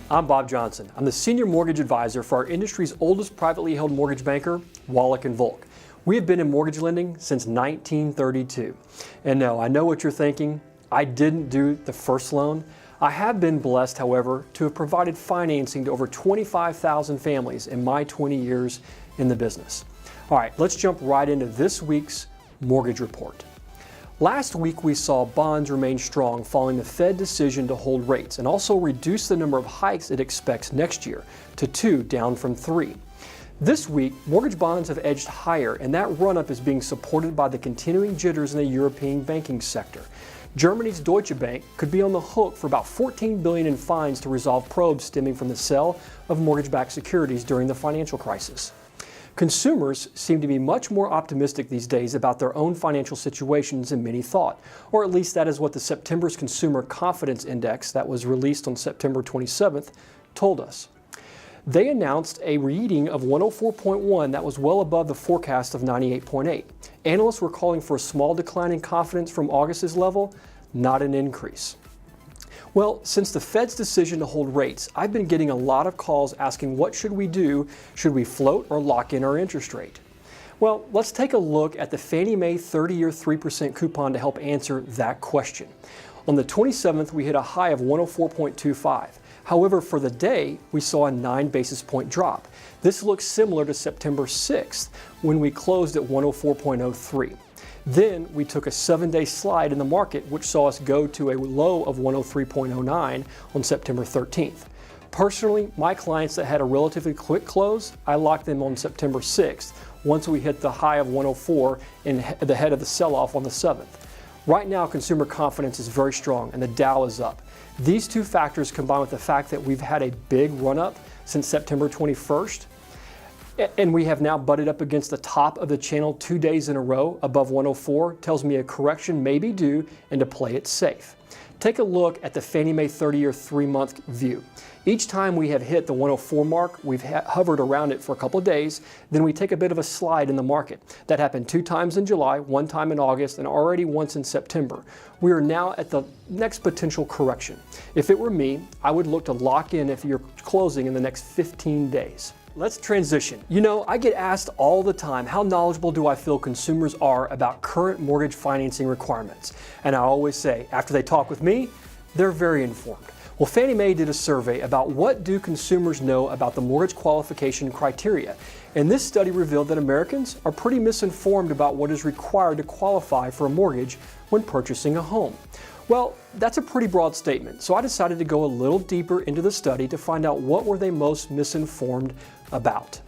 I'm Bob Johnson. I'm the Senior Mortgage Advisor for our industry's oldest privately held mortgage banker, Wallach & Volk. We have been in mortgage lending since 1932. And no, I know what you're thinking. I didn't do the first loan. I have been blessed, however, to have provided financing to over 25,000 families in my 20 years in the business. All right, let's jump right into this week's mortgage report. Last week we saw bonds remain strong following the Fed decision to hold rates and also reduce the number of hikes it expects next year to 2, down from 3. This week, mortgage bonds have edged higher, and that run-up is being supported by the continuing jitters in the European banking sector. Germany's Deutsche Bank could be on the hook for about $14 billion in fines to resolve probes stemming from the sale of mortgage-backed securities during the financial crisis. Consumers seem to be much more optimistic these days about their own financial situations than many thought, or at least that is what the September's Consumer Confidence Index that was released on September 27th told us. They announced a reading of 104.1 that was well above the forecast of 98.8. Analysts were calling for a small decline in confidence from August's level, not an increase. Well, since the Fed's decision to hold rates, I've been getting a lot of calls asking what should we do? Should we float or lock in our interest rate? Well, let's take a look at the Fannie Mae 30-year 3% coupon to help answer that question. On the 27th, we hit a high of 104.25. However, for the day, we saw a 9 basis point drop. This looks similar to September 6th when we closed at 104.03. Then we took a 7-day slide in the market, which saw us go to a low of 103.09 on September 13th. Personally, my clients that had a relatively quick close, I locked them on September 6th once we hit the high of 104 and the head of the sell-off on the 7th. Right now, consumer confidence is very strong and the Dow is up. These two factors, combined with the fact that we've had a big run-up since September 21st, and we have now butted up against the top of the channel 2 days in a row above 104, tells me a correction may be due and to play it safe. Take a look at the Fannie Mae 30-year 3-month view. Each time we have hit the 104 mark, we've hovered around it for a couple of days, then we take a bit of a slide in the market. That happened 2 times in July, 1 time in August, and already once in September. We are now at the next potential correction. If it were me, I would look to lock in if you're closing in the next 15 days. Let's transition. You know, I get asked all the time, how knowledgeable do I feel consumers are about current mortgage financing requirements? And I always say, after they talk with me, they're very informed. Well, Fannie Mae did a survey about what do consumers know about the mortgage qualification criteria. And this study revealed that Americans are pretty misinformed about what is required to qualify for a mortgage when purchasing a home. Well, that's a pretty broad statement, so I decided to go a little deeper into the study to find out what were they most misinformed about.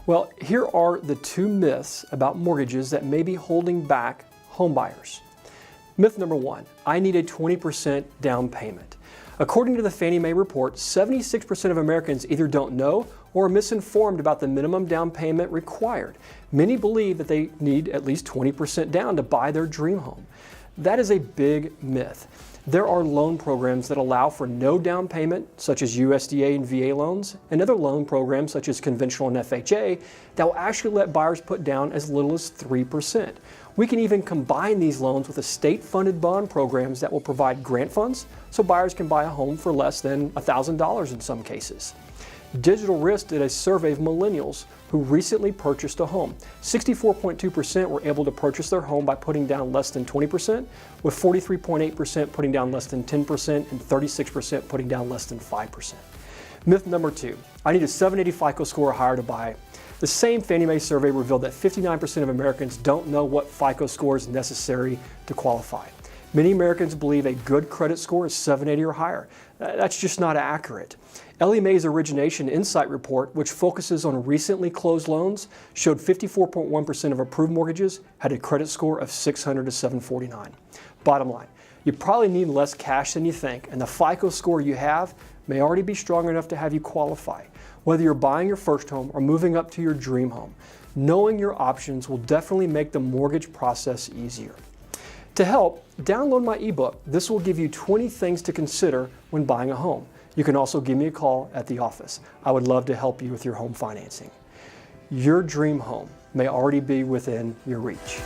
Well, here are the 2 myths about mortgages that may be holding back home buyers. Myth number 1, I need a 20% down payment. According to the Fannie Mae report, 76% of Americans either don't know or are misinformed about the minimum down payment required. Many believe that they need at least 20% down to buy their dream home. That is a big myth. There are loan programs that allow for no down payment, such as USDA and VA loans, and other loan programs such as conventional and FHA that will actually let buyers put down as little as 3%. We can even combine these loans with the state-funded bond programs that will provide grant funds so buyers can buy a home for less than $1,000 in some cases. Digital Risk did a survey of millennials who recently purchased a home. 64.2% were able to purchase their home by putting down less than 20%, with 43.8% putting down less than 10% and 36% putting down less than 5%. Myth number 2, I need a 780 FICO score or higher to buy. The same Fannie Mae survey revealed that 59% of Americans don't know what FICO score is necessary to qualify. Many Americans believe a good credit score is 780 or higher. That's just not accurate. Ellie Mae's Origination Insight report, which focuses on recently closed loans, showed 54.1% of approved mortgages had a credit score of 600 to 749. Bottom line, you probably need less cash than you think, and the FICO score you have may already be strong enough to have you qualify. Whether you're buying your first home or moving up to your dream home, knowing your options will definitely make the mortgage process easier. To help, download my ebook. This will give you 20 things to consider when buying a home. You can also give me a call at the office. I would love to help you with your home financing. Your dream home may already be within your reach.